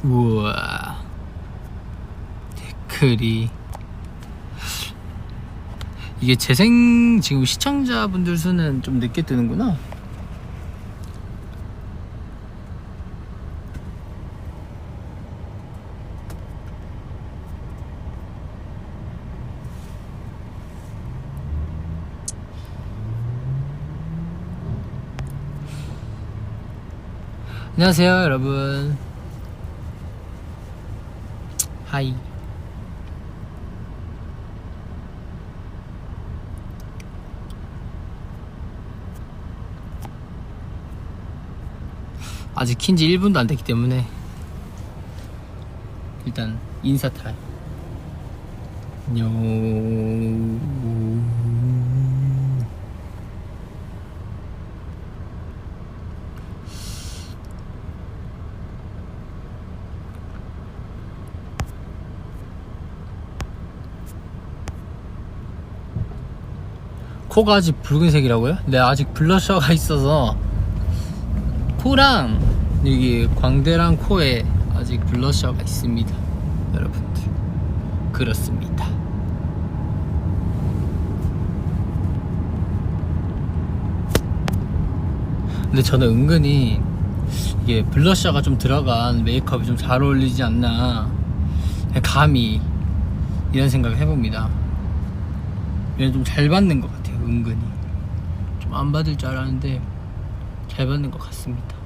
우와, 댓글이 이게 재생 지금 시청자분들 수는 좀 늦게 뜨는구나. 안녕하세요 여러분. 하이. 아직 킨지 1분도 안 됐기 때문에 일단 인사 타임. 안녕. 코가 아직 붉은색이라고요? 네, 아직 블러셔가 있어서 코랑 여기 광대랑 코에 아직 블러셔가 있습니다 여러분들. 그렇습니다. 근데 저는 은근히 이게 블러셔가 좀 들어간 메이크업이 좀 잘 어울리지 않나, 감히 이런 생각을 해봅니다. 얘는 좀 잘 받는 것 같아요. 은근히 좀 안 받을 줄 알았는데 잘 받는 것 같습니다.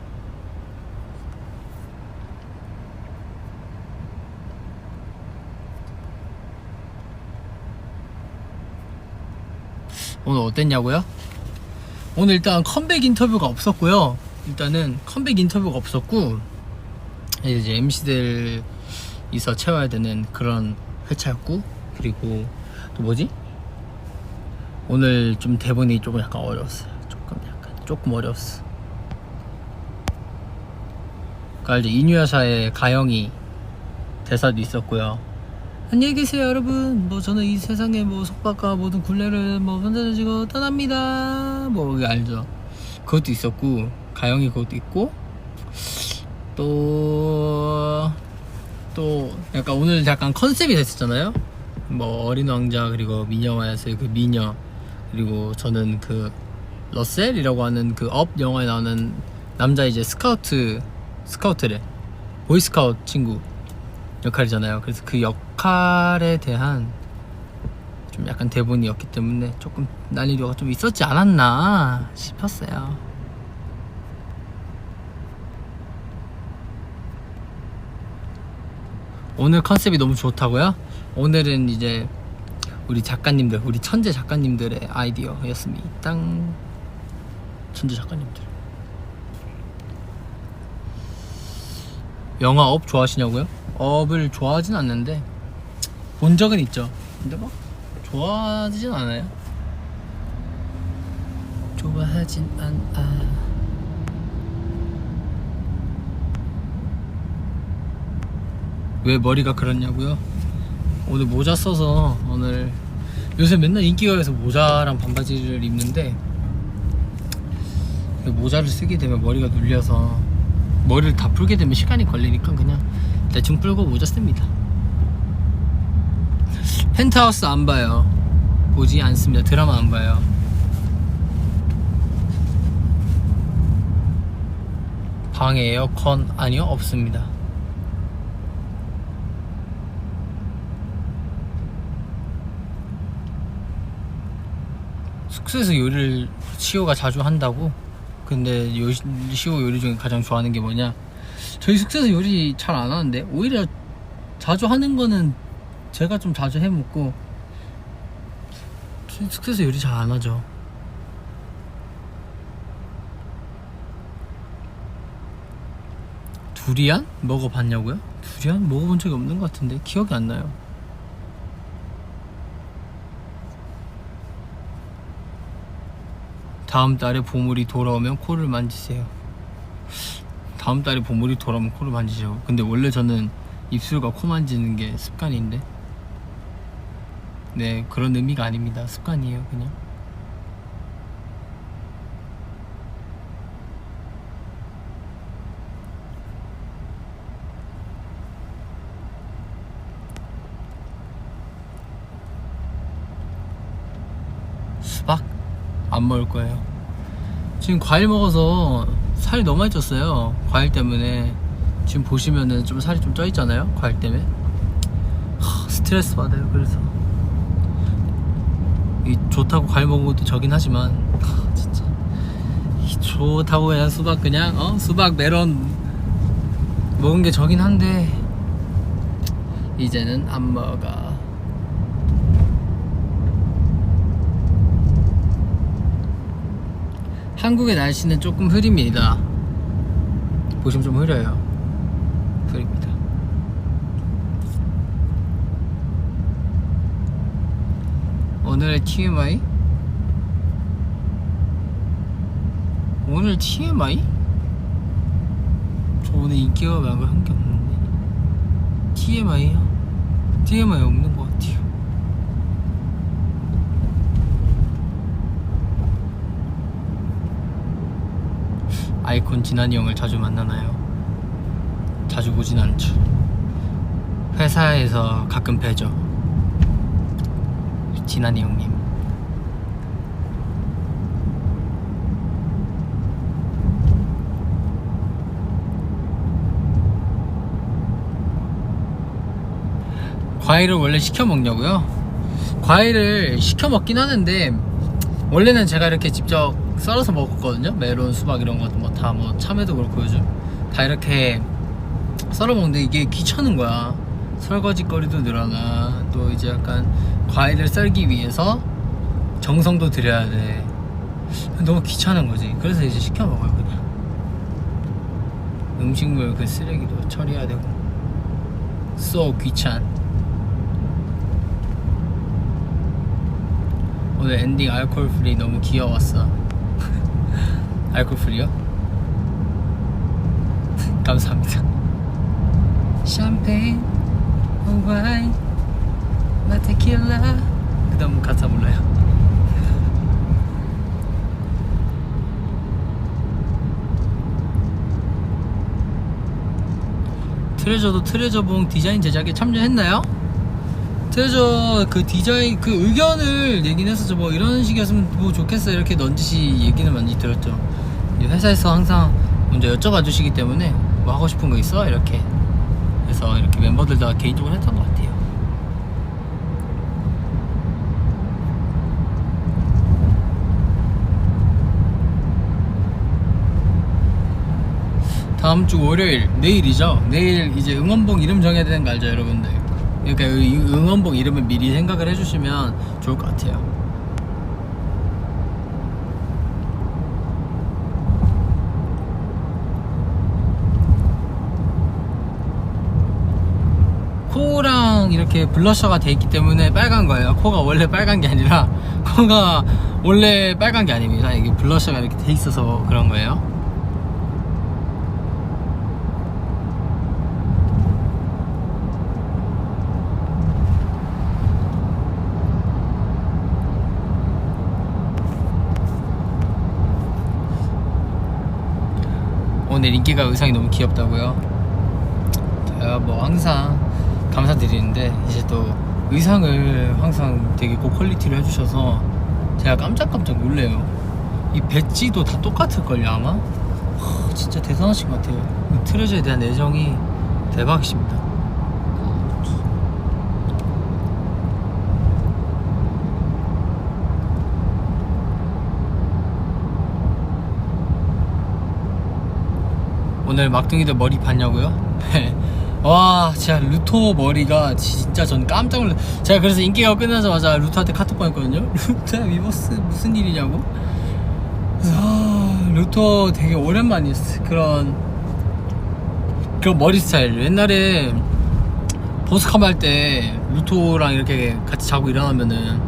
오늘 어땠냐고요? 오늘 일단 컴백 인터뷰가 없었고요. 일단은 컴백 인터뷰가 없었고 이제 MC들 있어 채워야 되는 그런 회차였고, 그리고 또 뭐지? 오늘 좀 대본이 조금 약간 어려웠어요. 조금 어려웠어. 그러니까 이제 인유야샤의 가영이 대사도 있었고요. 안녕히 계세요 여러분. 뭐 저는 이 세상의 뭐 속박과 모든 굴레를 뭐 던져지고 떠납니다. 뭐 이거 알죠? 그것도 있었고, 가영이 그것도 있고, 또 약간 오늘 약간 컨셉이 됐었잖아요. 뭐 어린 왕자, 그리고 미녀와야스의 그 미녀, 그리고 저는 그 러셀이라고 하는 그 업 영화에 나오는 남자, 이제 스카우트래, 보이스카우트 친구 역할이잖아요. 그래서 그 역할에 대한 좀 약간 대본이었기 때문에 조금 난이도가 좀 있었지 않았나 싶었어요. 오늘 컨셉이 너무 좋다고요? 오늘은 이제 우리 작가님들, 우리 천재 작가님들의 아이디어였습니다. 천재 작가님들. 영화 업 좋아하시냐고요? 업을 좋아하진 않는데 본 적은 있죠. 근데 막 좋아하진 않아요. 좋아하진 않아. 왜 머리가 그렇냐고요? 오늘 모자 써서, 오늘 요새 맨날 인기가요에서 모자랑 반바지를 입는데 모자를 쓰게 되면 머리가 눌려서 머리를 다 풀게 되면 시간이 걸리니까 그냥 대충 풀고 모자 씁니다. 펜트하우스 안 봐요. 보지 않습니다. 드라마 안 봐요. 방에 에어컨 아니요? 없습니다. 숙소에서 요리를 시호가 자주 한다고? 근데 시호 요리 중에 가장 좋아하는 게 뭐냐? 저희 숙소에서 요리 잘 안 하는데, 오히려 자주 하는 거는 제가 좀 자주 해 먹고, 저희 숙소에서 요리 잘 안 하죠. 두리안? 먹어봤냐고요? 두리안? 먹어본 적이 없는 것 같은데 기억이 안 나요. 다음 달에 보물이 돌아오면 코를 만지세요. 다음 달에 보물이 돌아오면 코를 만지죠. 근데 원래 저는 입술과 코 만지는 게 습관인데, 네, 그런 의미가 아닙니다. 습관이에요, 그냥. 수박 안 먹을 거예요. 지금 과일 먹어서 살이 너무 많이 쪘어요. 과일 때문에. 지금 보시면은 좀 살이 좀 쪄 있잖아요, 과일 때문에. 스트레스 받아요. 그래서 이 좋다고 과일 먹은 것도 저긴 하지만 진짜 이 좋다고 그냥 수박 그냥 수박 메론 먹은 게 저긴 한데 이제는 안 먹어. 한국의 날씨는 조금 흐립니다. 보시면 좀 흐려요. 흐립니다. 오늘의 TMI? 오늘 TMI? 저 오늘 인기가 많고 한 게 없는데 TMI요? TMI 없는 것 같아요. 아이콘 진한이 형을 자주 만나나요? 자주 보진 않죠. 회사에서 가끔 뵈죠. 진한이 형님. 과일을 원래 시켜 먹냐고요? 과일을 시켜 먹긴 하는데 원래는 제가 이렇게 직접 썰어서 먹었거든요. 메론, 수박 이런 것도 뭐 다 뭐 참외도 그렇고 요즘 다 이렇게 썰어 먹는데 이게 귀찮은 거야. 설거지 거리도 늘어나. 또 이제 약간 과일을 썰기 위해서 정성도 들여야 돼. 너무 귀찮은 거지. 그래서 이제 시켜 먹어요 그냥. 음식물 그 쓰레기도 처리해야 되고. So 귀찮. 오늘 엔딩 알코올 프리 너무 귀여웠어. 알코올 프리요? 감사합니다. 샴페인, 와인, 나 테킬라. 그 다음 가사 몰라요. 트레저도 트레저봉 디자인 제작에 참여했나요? 트레저 그 디자인 그 의견을 내긴 했었죠. 뭐 이런 식이었으면 뭐 좋겠어 이렇게 넌지시 얘기는 많이 들었죠. 회사에서 항상 먼저 여쭤봐 주시기 때문에 뭐 하고 싶은 거 있어? 이렇게 그래서 이렇게 멤버들 다 개인적으로 했던 것 같아요. 다음 주 월요일 내일이죠. 내일 이제 응원봉 이름 정해야 되는 거 알죠 여러분들? 그러니까 이 응원봉 이름을 미리 생각을 해주시면 좋을 것 같아요. 코랑 이렇게 블러셔가 돼 있기 때문에 빨간 거예요. 코가 원래 빨간 게 아니라 코가 원래 빨간 게 아닙니다. 이게 블러셔가 이렇게 돼 있어서 그런 거예요. 오늘 인기가 의상이 너무 귀엽다고요? 제가 뭐 항상 감사드리는데 이제 또 의상을 항상 되게 고퀄리티로 해주셔서 제가 깜짝깜짝 놀래요. 이 배지도 다 똑같을걸요 아마? 진짜 대단하신 것 같아요. 트레저에 대한 애정이 대박이십니다. 오늘 막둥이들 머리 봤냐고요? 와 진짜 루토 머리가 진짜 전 깜짝 놀랐. 제가 그래서 인기가 끝나자마자 루토한테 카톡 보냈거든요. 루토야 위버스 무슨 일이냐고. 그래서 루토 되게 오랜만이었어. 그런 머리 스타일. 옛날에 보스캄 할 때 루토랑 이렇게 같이 자고 일어나면은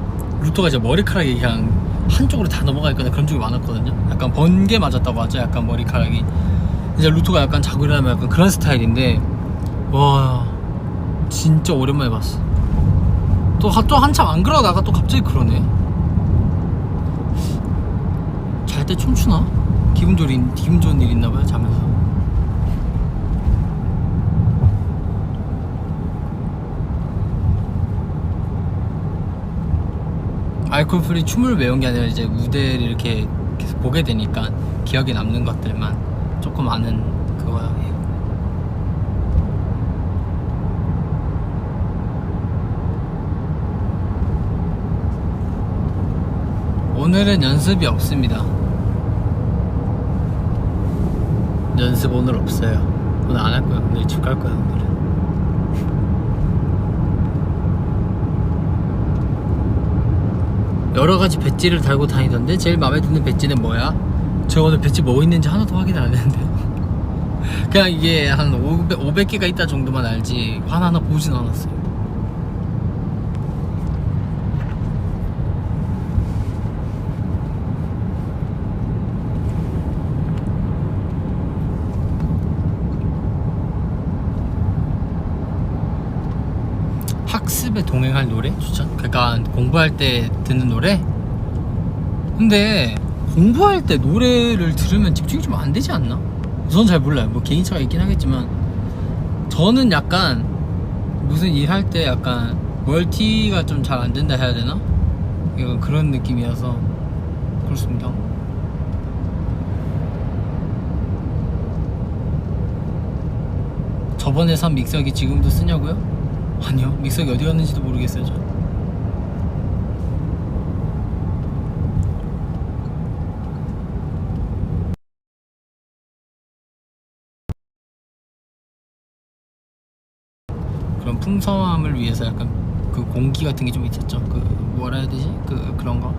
루토가 이제 머리카락이 그냥 한쪽으로 다 넘어가 있거나 그런 적이 많았거든요. 약간 번개 맞았다고 하죠. 약간 머리카락이. 이제 루토가 약간 자고 일어나면 약간 그런 스타일인데 와 진짜 오랜만에 봤어. 또 한참 안 그러다가 또 갑자기 그러네. 잘 때 춤추나? 기분 좋은 일 있나봐요 자면서. 알코올 프리 춤을 외운 게 아니라 이제 무대를 이렇게 계속 보게 되니까 기억에 남는 것들만 조금 아는 그거예요. 오늘은 연습이 없습니다. 연습 오늘 없어요. 오늘 안 할 거야. 오늘 집 갈 거야. 오늘은. 여러 가지 배지를 달고 다니던데 제일 마음에 드는 배지는 뭐야? 저 오늘 배지 뭐 있는지 하나도 확인을 안 했는데요. 그냥 이게 한 500개가 있다 정도만 알지 하나하나 보진 않았어요. 학습에 동행할 노래 추천? 그러니까 공부할 때 듣는 노래? 근데 공부할 때 노래를 들으면 집중이 좀 안 되지 않나? 저는 잘 몰라요. 뭐 개인차가 있긴 하겠지만 저는 약간 무슨 일 할 때 약간 멀티가 좀 잘 안 된다 해야 되나? 약간 그런 느낌이어서 그렇습니다. 저번에 산 믹서기 지금도 쓰냐고요? 아니요, 믹서기 어디 갔는지도 모르겠어요. 저 그런 풍성함을 위해서 약간 그 공기 같은 게 좀 있었죠. 그 뭐라 해야 되지? 그런 거.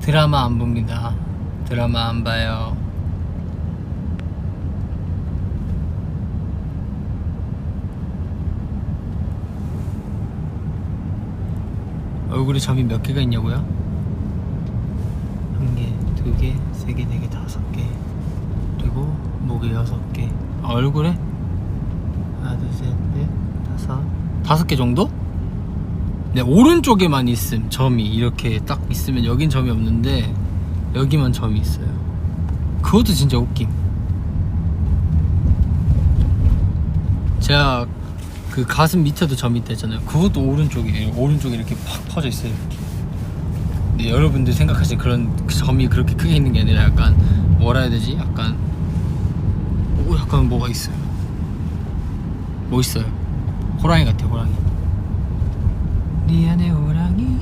드라마 안 봅니다. 드라마 안 봐요. 얼굴에 점이 몇 개가 있냐고요? 1개, 2개, 3개, 4개, 5개. 그리고 목에 6개. 아, 얼굴에? 하나, 둘, 셋, 넷, 5개 정도? 네, 오른쪽에만 있음. 점이 이렇게 딱 있으면 여긴 점이 없는데 여기만 점이 있어요. 그것도 진짜 웃김. 제가 그 가슴 밑에도 점이 있다잖아요. 그것도 오른쪽에 이렇게 팍 퍼져 있어요. 이렇게. 근데 여러분들 생각하시는 그런 점이 그렇게 크게 있는 게 아니라 약간 뭐라 해야 되지? 약간 뭐가 있어요. 뭐 있어요? 호랑이 같아, 호랑이. 네 안에 호랑이.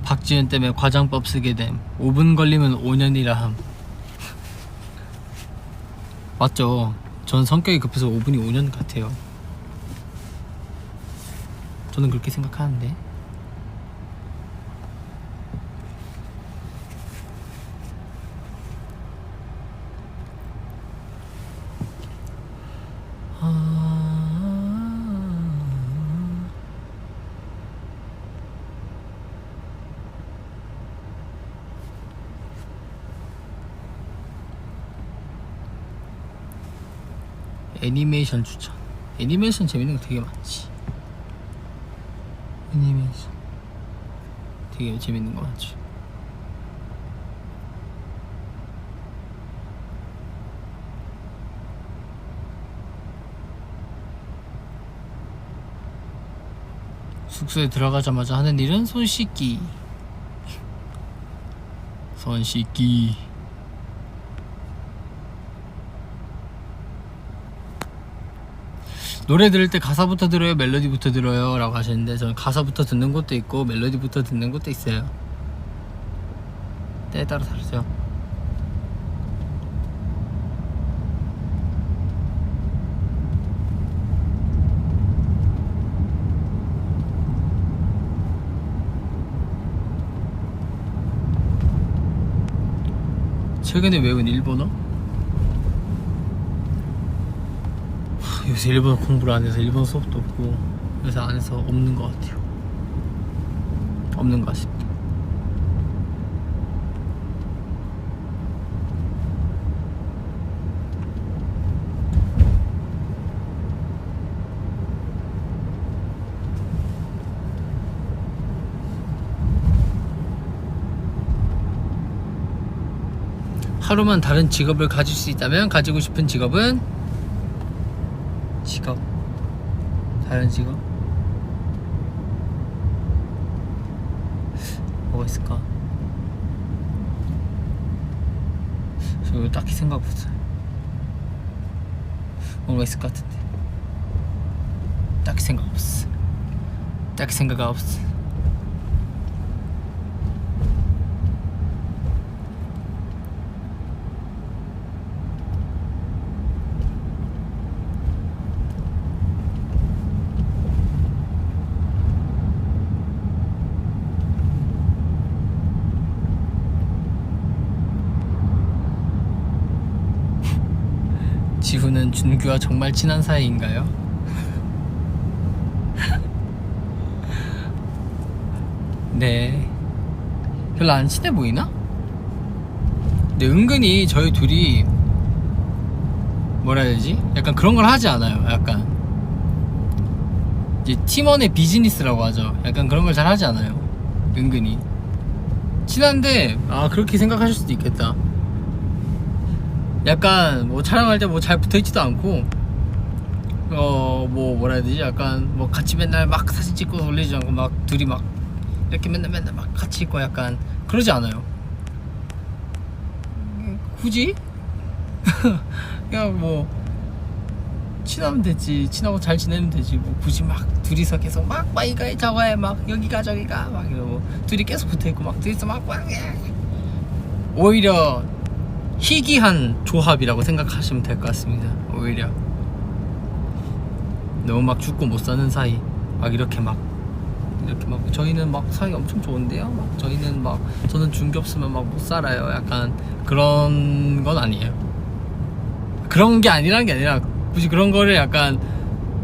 박지은 때문에 과장법 쓰게 됨. 5분 걸리면 5년이라 함. 맞죠? 전 성격이 급해서 5분이 5년 같아요. 저는 그렇게 생각하는데. 애니메이션 추천. 애니메이션 재밌는 거 되게 많지. 애니메이션 되게 재밌는 거 많지. 숙소에 들어가자마자 하는 일은 손 씻기. 손 씻기. 노래 들을 때 가사부터 들어요, 멜로디부터 들어요? 라고 하시는데 저는 가사부터 듣는 것도 있고 멜로디부터 듣는 것도 있어요. 때에 따라 다르죠. 최근에 외운 일본어? 요새 일본어 공부를 안 해서 일본어 수업도 없고 요새 안 해서 없는 것 같아요. 없는 것 같습니다. 하루만 다른 직업을 가질 수 있다면 가지고 싶은 직업 다른 직업 뭐가 있을까? 저 딱히 생각 없어요. 뭔가 있을 것 같은데 딱히 생각 없어. 지훈은 준규와 정말 친한 사이인가요? 네, 별로 안 친해 보이나? 근데 은근히 저희 둘이 뭐라 해야 되지? 약간 그런 걸 하지 않아요. 약간 이제 팀원의 비즈니스라고 하죠. 약간 그런 걸 잘 하지 않아요. 은근히 친한데 그렇게 생각하실 수도 있겠다. 약간 뭐 촬영할 때 뭐 잘 붙어있지도 않고 뭐 뭐라 해야 되지? 약간 뭐 같이 맨날 막 사진 찍고 올리지 않고 막 둘이 막 이렇게 맨날 막 같이 있고 약간 그러지 않아요. 굳이? 그냥 뭐 친하면 되지. 친하고 잘 지내면 되지. 뭐 굳이 막 둘이서 계속 막 이거 저거 해 막 여기가 저기가 막 이러고 둘이 계속 붙어있고 막 둘이서 막 오히려 희귀한 조합이라고 생각하시면 될 것 같습니다. 오히려 너무 막 죽고 못 사는 사이 막 이렇게 막 저희는 막 사이 엄청 좋은데요. 막 저희는 막 저는 준규 없으면 막 못 살아요. 약간 그런 건 아니에요. 그런 게 아니란 게 아니라 굳이 그런 거를 약간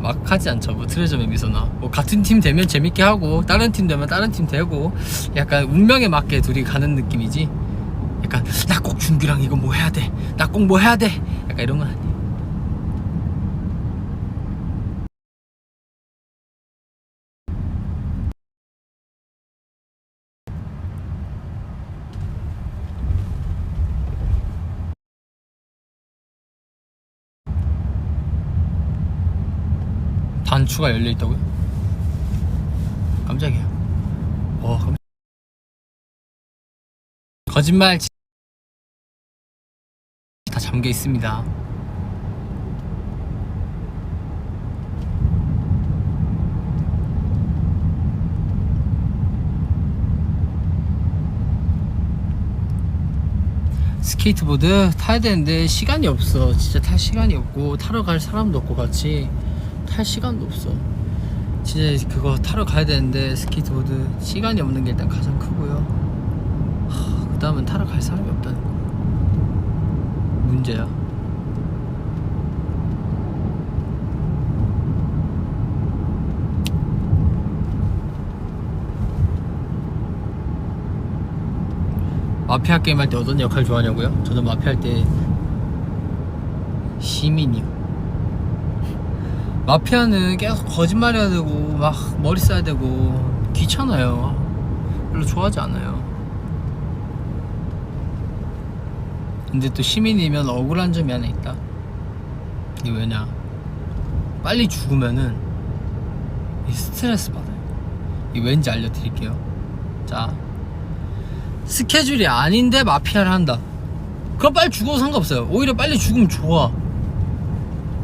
막 하지 않죠. 뭐 트레저 맵에서나 뭐 같은 팀 되면 재밌게 하고 다른 팀 되면 다른 팀 되고 약간 운명에 맞게 둘이 가는 느낌이지. 약간 나 꼭 준규랑 이거 뭐 해야 돼. 나 꼭 뭐 해야 돼. 약간 이런 건 아니에요. 단추가 열려있다고요? 깜짝이야. 거짓말 다 잠겨 있습니다. 스케이트보드 타야 되는데 시간이 없어. 진짜 탈 시간이 없고 타러 갈 사람도 없고 같이 탈 시간도 없어. 진짜 그거 타러 가야 되는데 스케이트보드 시간이 없는 게 일단 가장 크고요. 그 다음은 타러 갈 사람이 없다는 거 문제야. 마피아 게임 할 때 어떤 역할 좋아하냐고요? 저는 마피아 할 때 시민이요. 마피아는 계속 거짓말해야 되고 막 머리 써야 되고 귀찮아요. 별로 좋아하지 않아요. 근데 또 시민이면 억울한 점이 하나 있다. 이게 왜냐, 빨리 죽으면은 스트레스 받아요. 이게 왠지 알려드릴게요. 자, 스케줄이 아닌데 마피아를 한다. 그럼 빨리 죽어도 상관없어요. 오히려 빨리 죽으면 좋아.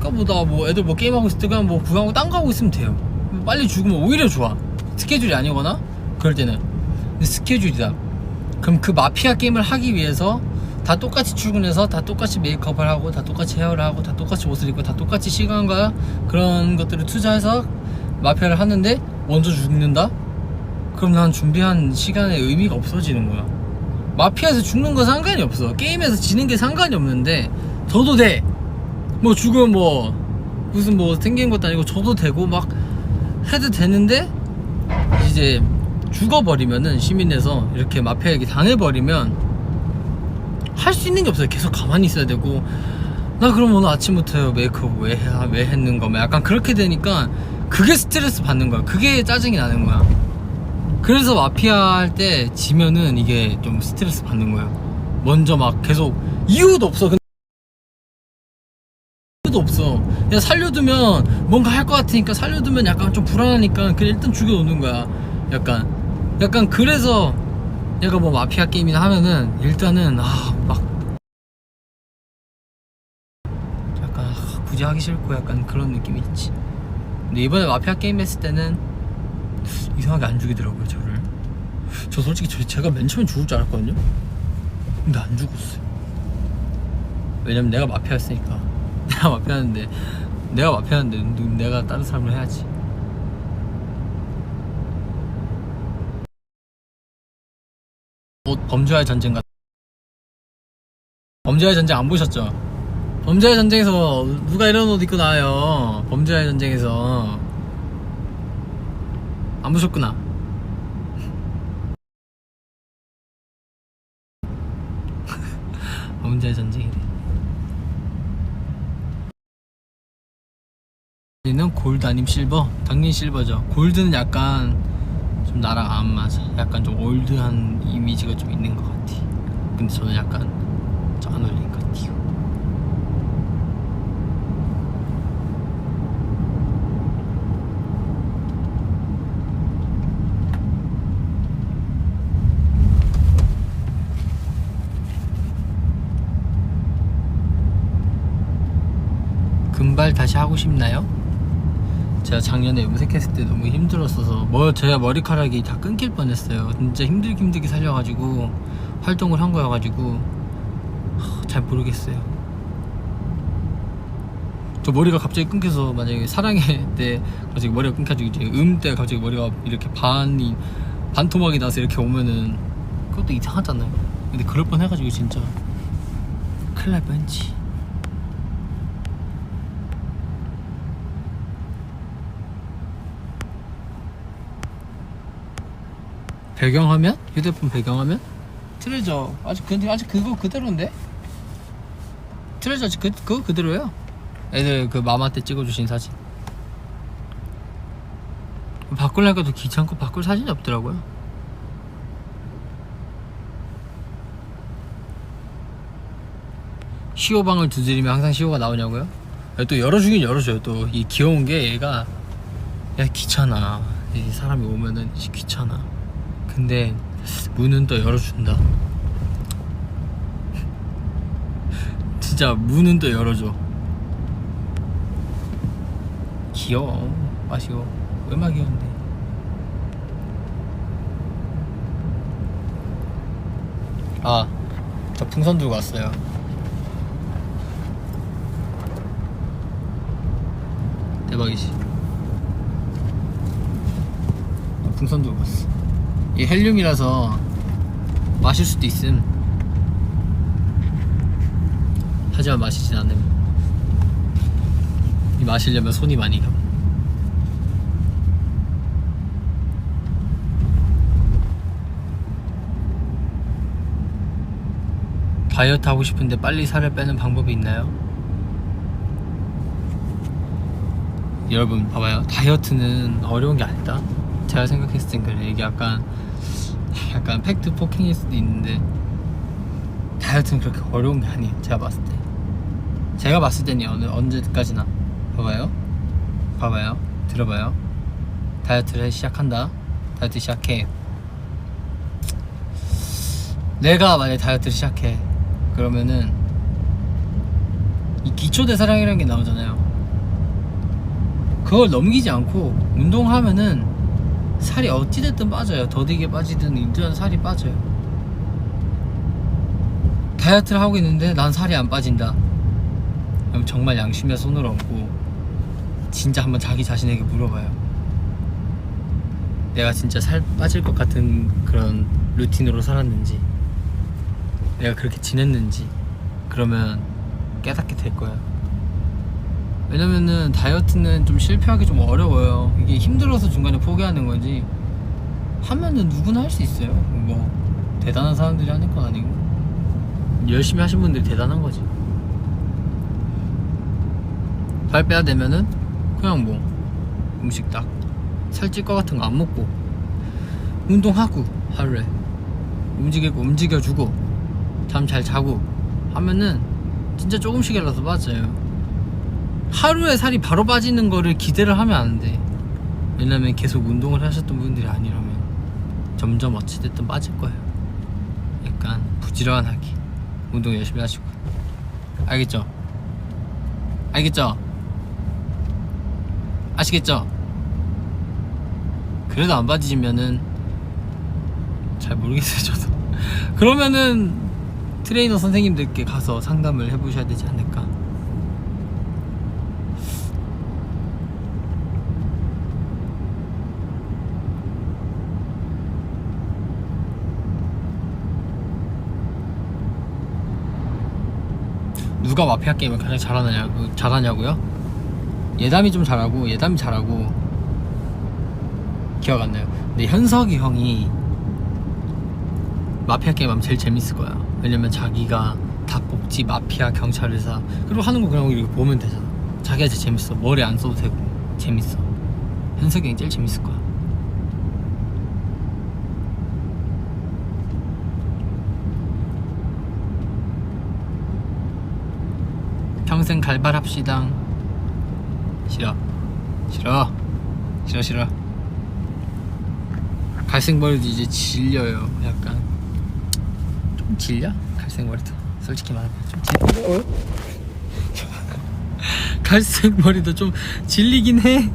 그니까 뭐 애들 뭐 게임하고 있을 때 그냥 뭐 구경하고 딴 거 하고 있으면 돼요. 빨리 죽으면 오히려 좋아. 스케줄이 아니거나 그럴 때는. 근데 스케줄이다. 그럼 그 마피아 게임을 하기 위해서 다 똑같이 출근해서 다 똑같이 메이크업을 하고 다 똑같이 헤어를 하고 다 똑같이 옷을 입고 다 똑같이 시간과 그런 것들을 투자해서 마피아를 하는데 먼저 죽는다? 그럼 난 준비한 시간의 의미가 없어지는 거야. 마피아에서 죽는 거 상관이 없어. 게임에서 지는 게 상관이 없는데 저도 돼. 뭐 죽으면 뭐 무슨 뭐 생긴 것도 아니고 저도 되고 막 해도 되는데, 이제 죽어버리면은, 시민에서 이렇게 마피아에게 당해버리면 할 수 있는 게 없어요. 계속 가만히 있어야 되고, 나 그럼 오늘 아침부터 메이크업 왜 했는 거면 약간 그렇게 되니까 그게 스트레스 받는 거야. 그게 짜증이 나는 거야. 그래서 마피아 할 때 지면은 이게 좀 스트레스 받는 거야. 먼저 막 계속 이유도 없어. 이유도 없어. 그냥 살려두면 뭔가 할 것 같으니까, 살려두면 약간 좀 불안하니까 그냥 일단 죽여놓는 거야. 약간 그래서 내가 뭐 마피아 게임이나 하면은 일단은 막 약간 굳이 하기 싫고 약간 그런 느낌이 있지. 근데 이번에 마피아 게임 했을 때는 이상하게 안 죽이더라고요, 저를. 저 솔직히 제가 맨 처음에 죽을 줄 알았거든요. 근데 안 죽었어요. 왜냐면 내가 마피아였으니까. 내가 마피아였는데 내가 다른 사람을 해야지. 범죄와의 전쟁 같은. 범죄와의 전쟁 안 보셨죠? 범죄와의 전쟁에서 누가 이런 옷 입고 나와요? 범죄와의 전쟁에서 안 보셨구나. 범죄와의 전쟁이래. 얘는 골드 아님 실버? 당연히 실버죠. 골드는 약간 좀 나랑 안 맞아. 약간 좀 올드한 이미지가 좀 있는 것 같아. 근데 저는 약간 좀 안 어울리는 것 같아요. 금발 다시 하고 싶나요? 제가 작년에 염색했을 때 너무 힘들었어서 제가 머리카락이 다 끊길 뻔했어요. 진짜 힘들게 살려가지고 활동을 한 거여가지고 잘 모르겠어요. 저 머리가 갑자기 끊겨서, 만약에 사랑해 때 갑자기 머리가 끊겨가지고 이제 때 갑자기 머리가 이렇게 반토막이 나서 이렇게 오면은 그것도 이상하잖아요. 근데 그럴 뻔 해가지고 진짜 큰일 날 뻔했지. 배경화면? 휴대폰 배경화면? 트레저 근데 아직 그거 그대로인데? 트레저 아직 그거 그대로예요. 애들 그 마마 때 찍어주신 사진. 바꾸려니까도 귀찮고 바꿀 사진이 없더라고요. 시오방을 두드리면 항상 시오가 나오냐고요? 또 열어주긴 열어줘요. 또 이 귀여운 게 얘가, 야 귀찮아, 이 사람이 오면은 귀찮아. 근데 문은 또 열어준다. 진짜 문은 또 열어줘. 귀여워. 마시고 얼마나 귀여운데. 저 풍선 들고 왔어요. 대박이지. 풍선 들고 왔어. 이게 헬륨이라서 마실 수도 있음. 하지만 마시진 않음. 이 마시려면 손이 많이 가. 다이어트 하고 싶은데 빨리 살을 빼는 방법이 있나요? 여러분 봐봐요. 다이어트는 어려운 게 아니다. 제가 생각했을 땐 그래. 이게 약간 팩트 폭행일 수도 있는데 다이어트는 그렇게 어려운 게 아니에요. 제가 봤을 때는 언제까지나. 봐봐요. 들어봐요. 다이어트를 시작한다. 다이어트 시작해. 내가 만약에 다이어트를 시작해, 그러면은 이 기초대사량이라는 게 나오잖아요. 그걸 넘기지 않고 운동하면은 살이 어찌됐든 빠져요. 더디게 빠지든 일단 살이 빠져요. 다이어트를 하고 있는데 난 살이 안 빠진다. 그럼 정말 양심의 손을 얹고 진짜 한번 자기 자신에게 물어봐요. 내가 진짜 살 빠질 것 같은 그런 루틴으로 살았는지. 내가 그렇게 지냈는지 그러면 깨닫게 될 거야. 왜냐면은 다이어트는 좀 실패하기 좀 어려워요. 이게 힘들어서 중간에 포기하는 거지, 하면은 누구나 할 수 있어요. 뭐 대단한 사람들이 하는 건 아니고 열심히 하신 분들이 대단한 거지. 살 빼야 되면은 그냥 뭐 음식 딱 살찔 것 같은 거 안 먹고 운동하고 하루에 움직여주고 잠 잘 자고 하면은 진짜 조금씩이라도 빠져요. 하루에 살이 바로 빠지는 거를 기대를 하면 안 돼. 왜냐면 계속 운동을 하셨던 분들이 아니라면 점점 어찌됐든 빠질 거예요. 약간 부지런하게 운동 열심히 하시고. 알겠죠? 알겠죠? 아시겠죠? 그래도 안 빠지면은 잘 모르겠어요 저도. 그러면은 트레이너 선생님들께 가서 상담을 해보셔야 되지 않을까. 누가 마피아 게임을 가장 잘하냐고요? 예담이 좀 잘하고, 예담이 잘하고 기억 안 나요. 근데 현석이 형이 마피아 게임 하면 제일 재밌을 거야. 왜냐면 자기가 닭복지, 마피아, 경찰의사 그리고 하는 거 그냥 이렇게 보면 되잖아. 자기가 제일 재밌어. 머리 안 써도 되고 재밌어. 현석이 형이 제일 재밌을 거야. 평생 갈발합시다. 싫어. 갈색머리도 이제 질려요. 약간 좀 질려? 갈색머리도 솔직히 말하면 좀 질려. 갈색머리도 좀 질리긴 해.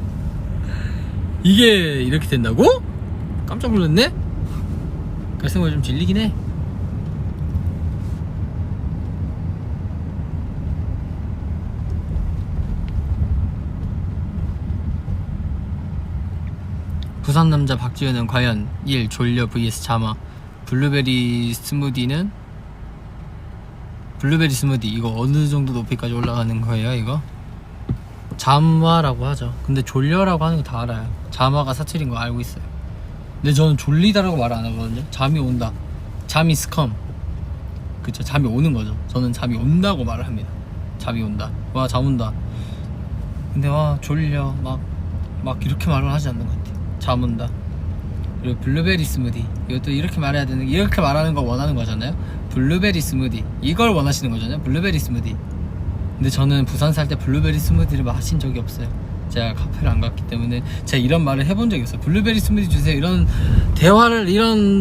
이게 이렇게 된다고? 깜짝 놀랐네? 갈색머리 좀 질리긴 해. 부산 남자 박지현은 과연 1. 졸려 vs 자마. 블루베리 스무디 이거 어느 정도 높이까지 올라가는 거예요? 이거 자마라고 하죠. 근데 졸려라고 하는 거 다 알아요. 자마가 사투리인 거 알고 있어요. 근데 저는 졸리다라고 말 안 하거든요. 잠이 온다, 잠이 스컴, 그쵸, 잠이 오는 거죠. 저는 잠이 온다고 말을 합니다. 잠이 온다, 와 잠 온다. 근데 와 졸려 막 이렇게 말을 하지 않는 것 같아요. 잠 온다. 그리고 블루베리 스무디, 이것도 이렇게 말해야 되는, 이렇게 말하는 거 원하는 거잖아요. 블루베리 스무디 이걸 원하시는 거잖아요. 블루베리 스무디. 근데 저는 부산 살 때 블루베리 스무디를 마신 적이 없어요. 제가 카페를 안 갔기 때문에 제가 이런 말을 해본 적이 없어요. 블루베리 스무디 주세요, 이런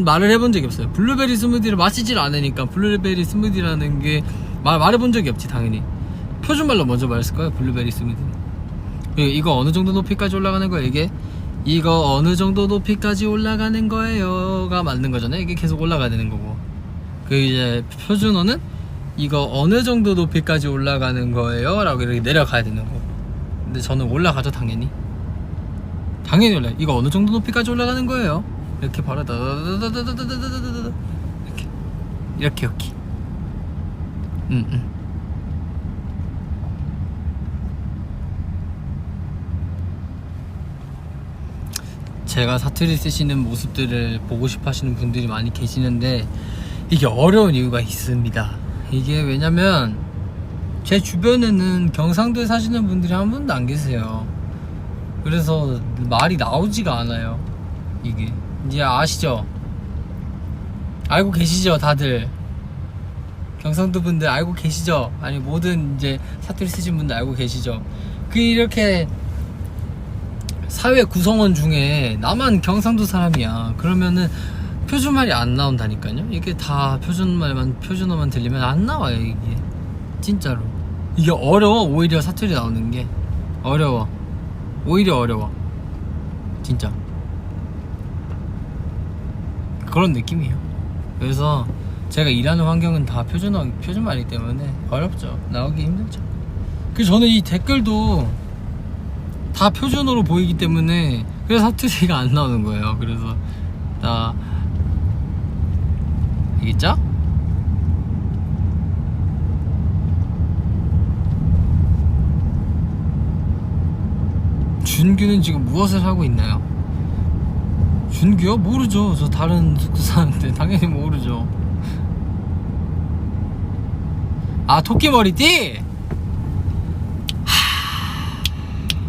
말을 해본 적이 없어요. 블루베리 스무디를 마시질 않으니까 블루베리 스무디라는 게 말해본 적이 없지. 당연히 표준말로 먼저 말했을 거예요. 블루베리 스무디. 이거 어느 정도 높이까지 올라가는 거예요? 이거 어느 정도 높이까지 올라가는 거예요가 맞는 거잖아요. 이게 계속 올라가야 되는 거고, 그 이제 표준어는 이거 어느 정도 높이까지 올라가는 거예요 라고 이렇게 내려가야 되는 거고. 근데 저는 올라가죠. 당연히 올라요. 이거 어느 정도 높이까지 올라가는 거예요, 이렇게 바로 이렇게 제가 사투리 쓰시는 모습들을 보고 싶어 하시는 분들이 많이 계시는데 이게 어려운 이유가 있습니다. 이게 왜냐면 제 주변에는 경상도에 사시는 분들이 한 분도 안 계세요. 그래서 말이 나오지가 않아요. 이게 이제 아시죠? 알고 계시죠 다들? 경상도 분들 알고 계시죠? 아니 모든 이제 사투리 쓰신 분들 알고 계시죠? 이렇게 사회 구성원 중에 나만 경상도 사람이야 그러면은 표준말이 안 나온다니까요. 이게 다 표준어만 들리면 안 나와요. 이게 진짜로 이게 어려워. 오히려 사투리 나오는 게 어려워. 오히려 어려워 진짜. 그런 느낌이에요. 그래서 제가 일하는 환경은 다 표준말이기 때문에 어렵죠. 나오기 힘들죠. 그래서 저는 이 댓글도 다 표준어로 보이기 때문에 그래서 사투리가 안 나오는 거예요. 그래서 다 알겠죠? 준규는 지금 무엇을 하고 있나요? 준규요? 모르죠. 저 다른 숙소 사는데 당연히 모르죠. 아, 토끼 머리띠?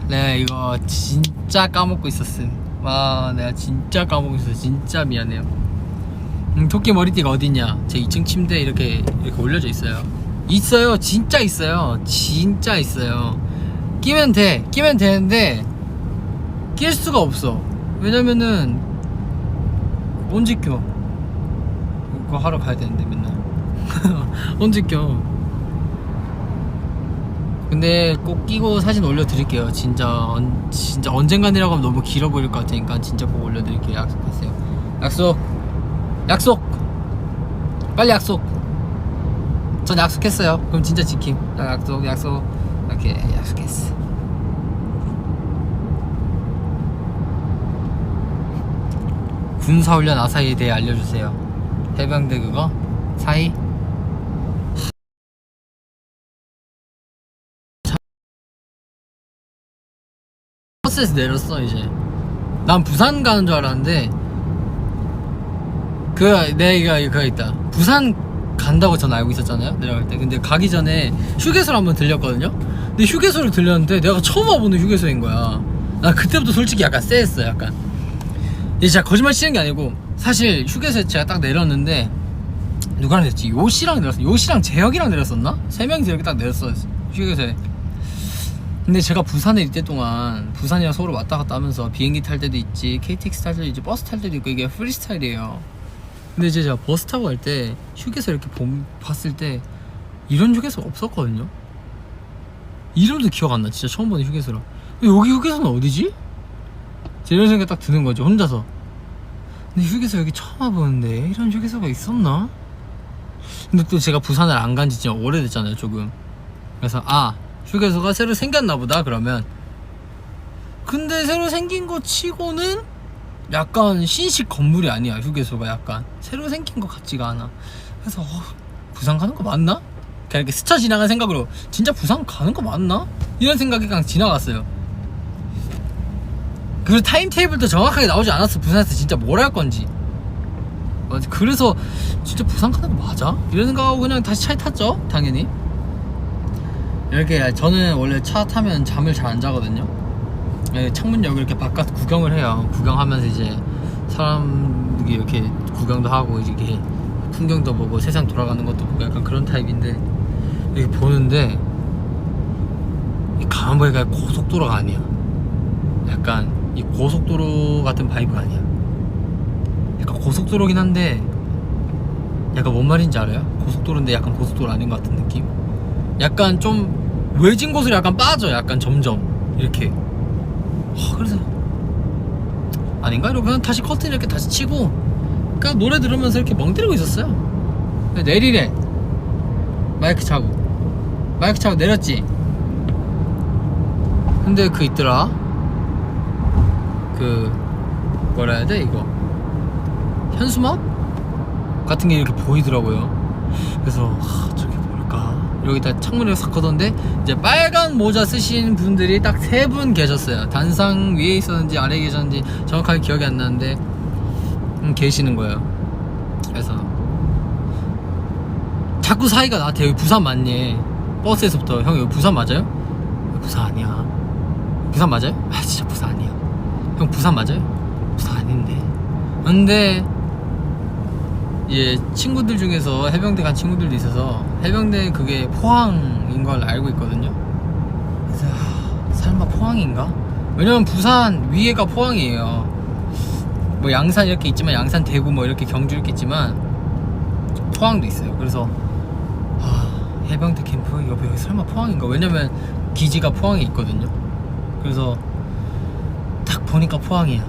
네, 이거 진짜 까먹고 있었음. 와, 내가 진짜 까먹고 있었어. 진짜 미안해요. 토끼 머리띠가 어딨냐? 제 2층 침대에 이렇게 올려져 있어요. 있어요. 진짜 있어요. 진짜 있어요. 끼면 돼. 끼면 되는데 낄 수가 없어. 왜냐면은 언제 껴? 그거 하러 가야 되는데 맨날. 언제 껴? 근데 꼭 끼고 사진 올려드릴게요. 진짜 언젠간이라고 하면 너무 길어 보일 것 같으니까 진짜 꼭 올려드릴게요. 약속했어요. 약속. 빨리 약속. 전 약속했어요. 그럼 진짜 지킴. 약속. 오케이, 약속했어. 군사훈련 아사히에 대해 알려주세요. 해병대 그거? 사이? 버스에서 내렸어. 이제 난 부산 가는 줄 알았는데 내가 그거 있다. 부산 간다고 전 알고 있었잖아요, 내려갈 때. 근데 가기 전에 휴게소를 한번 들렸거든요. 근데 휴게소를 들렸는데 내가 처음 와보는 휴게소인 거야. 나 그때부터 솔직히 약간 쎄했어. 약간 이제 진짜 거짓말 치는 게 아니고, 사실 휴게소에 제가 딱 내렸는데 누구랑 내렸지? 요시랑 내렸어. 요시랑 재혁이랑 내렸었나? 3명이서 이렇게 딱 내렸어, 휴게소에. 근데 제가 부산에 있을 때 동안 부산이랑 서울 왔다 갔다 하면서 비행기 탈 때도 있지, KTX 탈 때도 있지, 버스 탈 때도 있고, 이게 프리스타일이에요. 근데 이제 제가 버스 타고 갈 때 휴게소 이렇게 봤을 때 이런 휴게소가 없었거든요. 이름도 기억 안 나. 진짜 처음 보는 휴게소라. 여기 휴게소는 어디지? 이런 생각이 딱 드는 거죠, 혼자서. 근데 휴게소 여기 처음 와보는데 이런 휴게소가 있었나? 근데 또 제가 부산을 안 간지 진짜 오래됐잖아요, 조금. 그래서 휴게소가 새로 생겼나 보다, 그러면. 근데 새로 생긴 거 치고는 약간 신식 건물이 아니야. 휴게소가 약간 새로 생긴 것 같지가 않아. 그래서 부산 가는 거 맞나? 그냥 이렇게 스쳐 지나간 생각으로 진짜 부산 가는 거 맞나? 이런 생각이 그냥 지나갔어요. 그리고 타임테이블도 정확하게 나오지 않았어. 부산에서 진짜 뭘 할 건지. 그래서 진짜 부산 가는 거 맞아? 이런 생각하고 그냥 다시 차에 탔죠, 당연히. 이렇게 저는 원래 차 타면 잠을 잘 안 자거든요. 창문역 이렇게 바깥 구경을 해요. 구경하면서 이제 사람들이 이렇게 구경도 하고 이렇게 풍경도 보고 세상 돌아가는 것도 보고 약간 그런 타입인데, 이렇게 보는데 가만 보니까 고속도로가 아니야. 약간 이 고속도로 같은 바이브가 아니야. 약간 고속도로긴 한데 약간 뭔 말인지 알아요? 고속도로인데 약간 고속도로 아닌 것 같은 느낌? 약간 좀 외진 곳으로 약간 빠져. 약간 점점 이렇게. 그래서 아닌가? 이러고 그냥 다시 커튼 이렇게 다시 치고 그냥 노래 들으면서 이렇게 멍 때리고 있었어요. 내리래. 마이크 차고 내렸지. 근데 있더라. 뭐라 해야 돼, 이거? 현수막? 같은 게 이렇게 보이더라고요. 그래서 저게 뭘까? 여기다 창문을 싹 걷었는데 이제 빨간 모자 쓰신 분들이 딱 3분 계셨어요. 단상 위에 있었는지 아래에 계셨는지 정확하게 기억이 안 나는데 계시는 거예요. 그래서 자꾸 사이가 나한테 여기 부산 맞니? 버스에서부터 형 여기 부산 맞아요? 부산 아니야. 부산 맞아요? 진짜 부산 아니야. 형 부산 맞아요? 부산 아닌데. 근데 예, 친구들 중에서 해병대 간 친구들도 있어서 해병대 그게 포항인 걸 알고 있거든요. 그래서 설마 포항인가? 왜냐면 부산 위에가 포항이에요. 뭐 양산 이렇게 있지만, 양산 대구 뭐 이렇게 경주 이렇게 있지만 포항도 있어요. 그래서 해병대 캠프 여기 설마 포항인가? 왜냐면 기지가 포항에 있거든요. 그래서 딱 보니까 포항이야.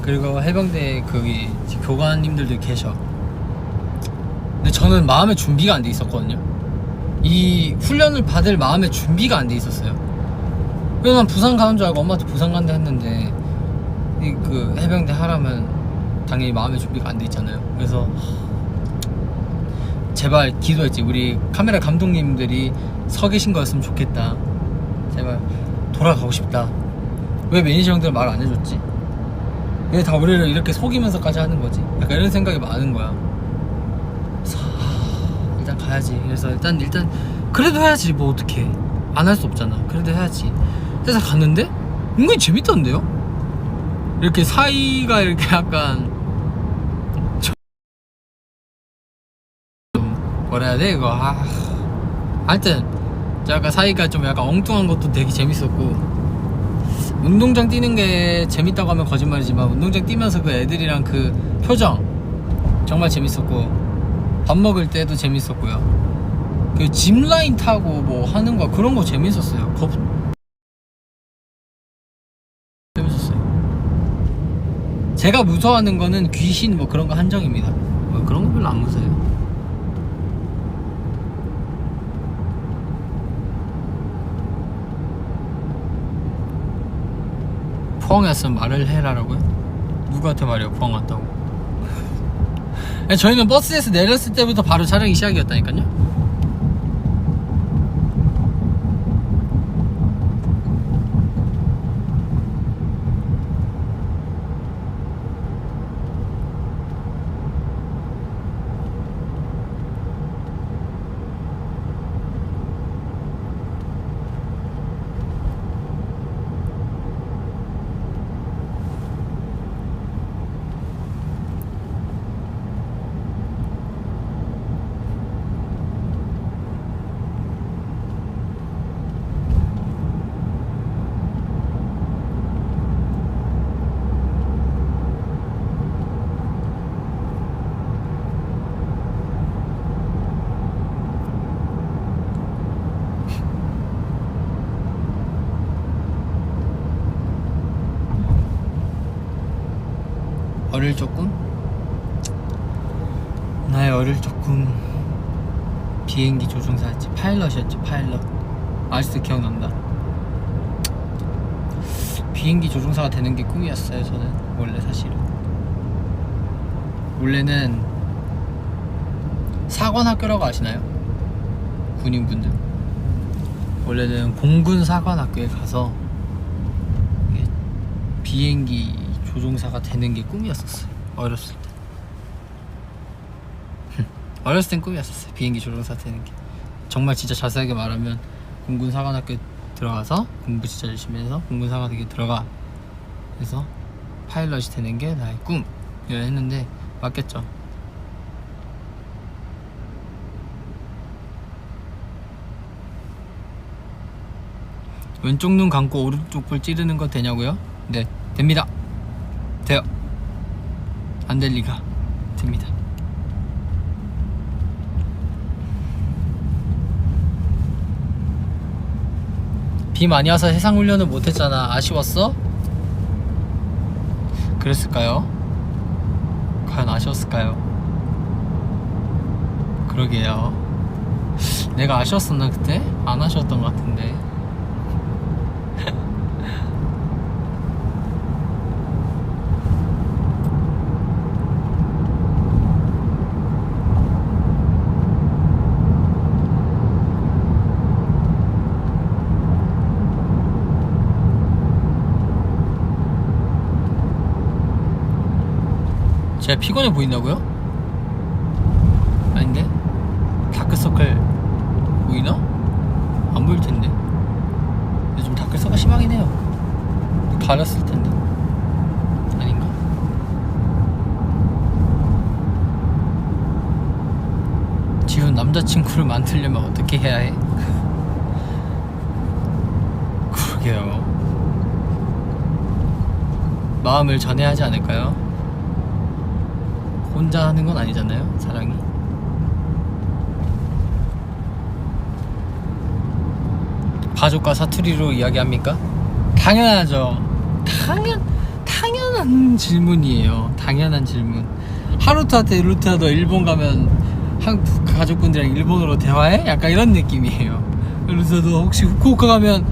그리고 해병대 거기 교관님들도 계셔. 근데 저는 마음의 준비가 안 돼 있었거든요. 이 훈련을 받을 마음의 준비가 안 돼 있었어요. 그래서 난 부산 가는 줄 알고 엄마한테 부산 간다 했는데 해병대 하라면 당연히 마음의 준비가 안 돼 있잖아요. 그래서 제발 기도했지. 우리 카메라 감독님들이 서 계신 거였으면 좋겠다. 제발 돌아가고 싶다. 왜 매니저 형들은 말 안 해줬지? 왜 다 우리를 이렇게 속이면서까지 하는 거지? 약간 이런 생각이 많은 거야. 그래서 일단 가야지. 그래서 일단 그래도 해야지. 뭐 어떡해. 안 할 수 없잖아. 그래도 해야지. 그래서 갔는데 은근히 재밌던데요? 이렇게 사이가 이렇게 약간 좀 뭐라 해야 돼 이거. 하여튼 약간 사이가 좀 약간 엉뚱한 것도 되게 재밌었고, 운동장 뛰는 게 재밌다고 하면 거짓말이지만 운동장 뛰면서 그 애들이랑 그 표정 정말 재밌었고, 밥 먹을 때도 재밌었고요. 그 짚라인 타고 뭐 하는 거 그런 거 재밌었어요. 재밌었어요. 제가 무서워하는 거는 귀신 뭐 그런 거 한정입니다. 뭐 그런 거 별로 안 무서워요. 포항에 왔으면 말을 해라라고요? 누구한테 말해요? 포항 왔다고. 저희는 버스에서 내렸을 때부터 바로 촬영이 시작이었다니까요. 어릴 적꿈? 나의 어릴 적꿈 비행기 조종사였지. 파일럿이었지. 파일럿. 아직도 기억난다. 비행기 조종사가 되는 게 꿈이었어요. 저는 원래 사실은 원래는 사관학교라고 아시나요? 군인분들 원래는 공군 사관학교에 가서 비행기 조종사가 되는 게 꿈이었었어요. 어렸을 때. 어렸을 땐 꿈이었었어요. 비행기 조종사 되는 게. 정말 진짜 자세하게 말하면 공군 사관학교 들어가서 공부 진짜 열심히 해서 공군 사관학교 들어가 그래서 파일럿이 되는 게 나의 꿈 이런 했는데 맞겠죠. 왼쪽 눈 감고 오른쪽 볼 찌르는 거 되냐고요? 네, 됩니다. 돼요. 안 될 리가. 됩니다. 비 많이 와서 해상훈련을 못했잖아. 아쉬웠어? 그랬을까요? 과연 아쉬웠을까요? 그러게요. 내가 아쉬웠었나 그때? 안 아쉬웠던 것 같은데. 제가 피곤해 보인다고요? 아닌데? 다크서클 보이나? 안 보일 텐데. 요즘 다크서클 심하긴 해요. 가렸을 텐데. 아닌가? 지훈 남자친구를 만들려면 어떻게 해야 해? 그러게요. 마음을 전해야 하지 않을까요? 혼자 하는 건 아니잖아요, 사랑이. 가족과 사투리로 이야기합니까? 당연하죠. 당연한 질문이에요. 당연한 질문. 하루토한테 루트야 너 일본 가면 한국 가족분들이랑 일본어로 대화해? 약간 이런 느낌이에요. 그래서 너 혹시 후쿠오카 가면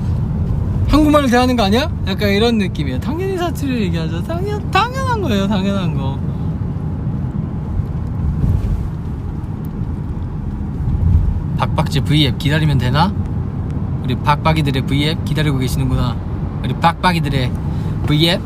한국말로 대하는 거 아니야? 약간 이런 느낌이에요. 당연히 사투리를 얘기하죠. 당연한 거예요. 당연한 거. 박박지 V앱 기다리면 되나? 우리 박박이들의 V앱 기다리고 계시는구나. 우리 박박이들의 V앱?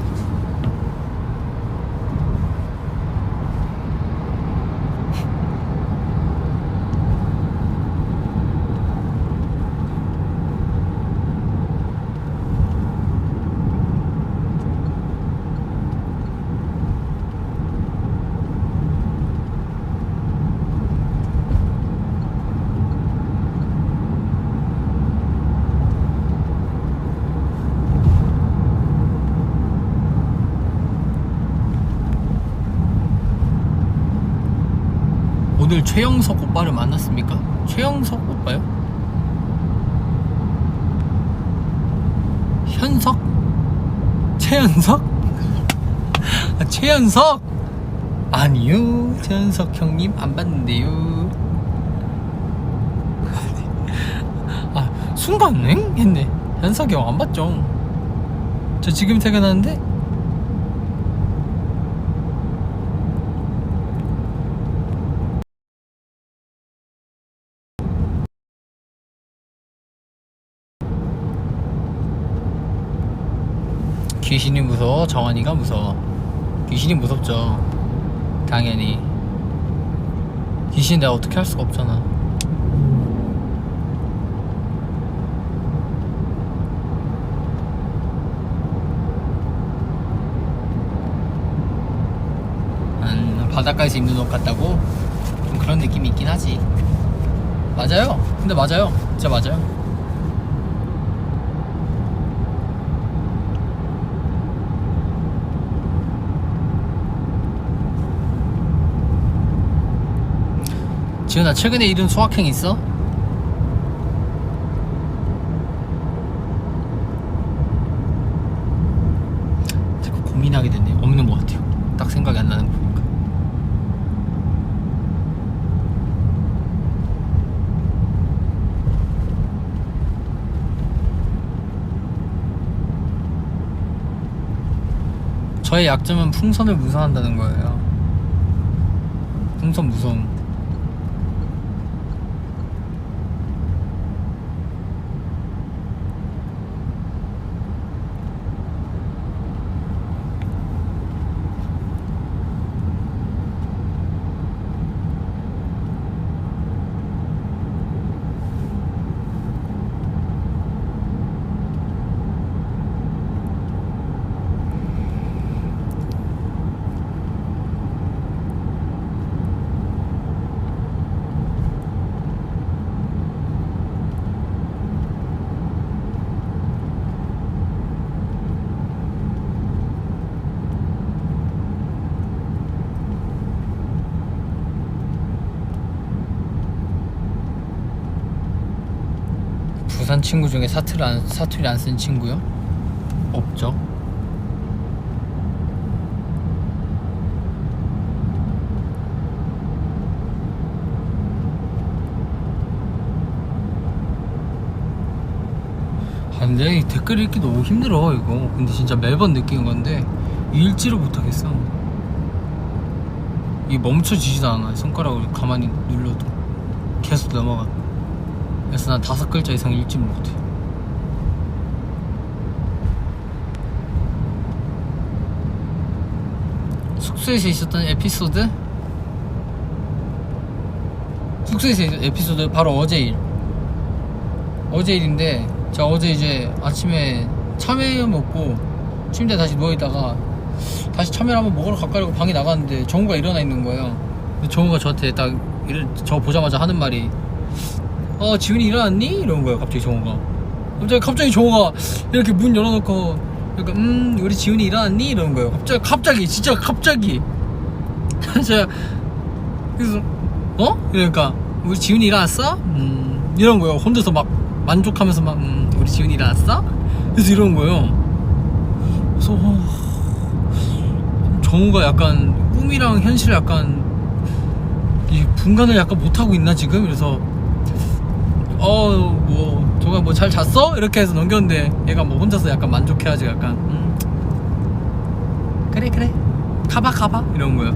오늘 최영석 오빠를 만났습니까? 최영석 오빠요? 현석? 최현석? 아, 최현석? 아니요, 최현석 형님 안 봤는데요. 아, 순간 응? 했네. 현석이 형 안 봤죠? 저 지금 퇴근하는데? 귀신이 무서워? 정한이가 무서워? 귀신이 무섭죠. 당연히. 귀신 내가 어떻게 할 수가 없잖아. 바닷가에서 입는 옷 같다고? 좀 그런 느낌이 있긴 하지. 맞아요. 근데 맞아요. 진짜 맞아요. 지은아, 최근에 이룬 소확행 있어? 자꾸 고민하게 됐네. 없는 것 같아요. 딱 생각이 안 나는 거 보니까. 저의 약점은 풍선을 무서워한다는 거예요. 풍선 무서움. 부산 친구 중에 사투리 안 쓴 친구요? 없죠. 근데 이 댓글 읽기 너무 힘들어 이거. 근데 진짜 매번 느끼는 건데 읽지를 못하겠어. 이게 멈춰지지도 않아. 손가락을 가만히 눌러도 계속 넘어가. 그래서 난 5글자 이상 읽지 못해. 숙소에서 있었던 에피소드? 숙소에서 있었던 에피소드 바로 어제 일인데, 제가 어제 이제 아침에 참외 먹고 침대에 다시 누워있다가 다시 참외를 한번 먹으러 가까이고 방에 나갔는데 정우가 일어나 있는 거예요. 근데 정우가 저한테 딱 저 보자마자 하는 말이 지훈이 일어났니? 이런 거예요. 갑자기 정우가 이렇게 문 열어놓고 약간 우리 지훈이 일어났니? 이러는 거예요. 갑자기 진짜 갑자기. 제가 그래서 이러니까 우리 지훈이 일어났어? 이런 거예요. 혼자서 막 만족하면서 막 우리 지훈이 일어났어? 그래서 이런 거예요. 그래서 정우가 약간 꿈이랑 현실을 약간 이 분간을 약간 못하고 있나 지금? 그래서 정우가 뭐 잘 잤어? 이렇게 해서 넘겼는데 얘가 뭐 혼자서 약간 만족해가지고 약간 그래 가봐 이런 거야.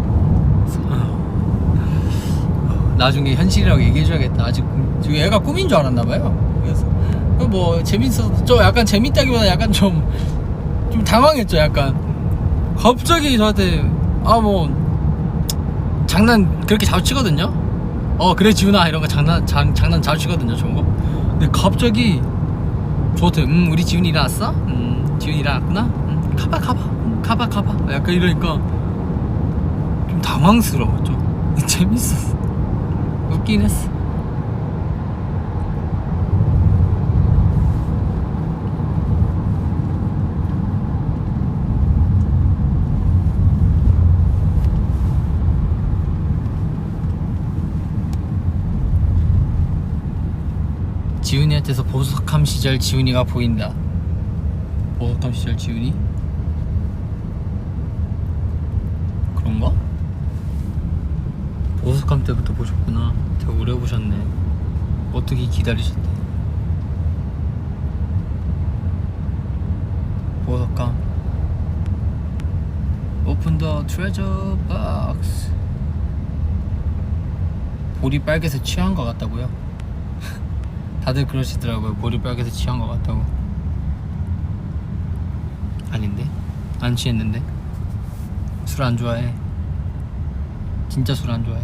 나중에 현실이라고 얘기해줘야겠다. 아직 얘가 꿈인 줄 알았나봐요. 그래서 뭐 재밌어. 저 약간 재밌다기보다 약간 좀 좀 당황했죠. 약간 갑자기 저한테 뭐 장난 그렇게 자주 치거든요. 그래 지훈아 이런 거 장난 자주 치거든요. 좋은 거. 근데 갑자기 저한테 우리 지훈이 일어났어? 지훈이 일어났구나? 가봐 약간 이러니까 좀 당황스러웠죠. 재밌었어. 웃긴 했어. 지훈이한테서 보석함 시절 지훈이가 보인다. 보석함 시절 지훈이? 그런가? 보석함 때부터 보셨구나. 되게 오래 보셨네. 어떻게 기다리셨대? 보석함. Open the treasure box. 볼이 빨개서 취한 것 같다고요? 다들 그러시더라고요. 볼이 빨개서 취한 것 같다고. 아닌데? 안 취했는데? 술 안 좋아해. 진짜 술 안 좋아해.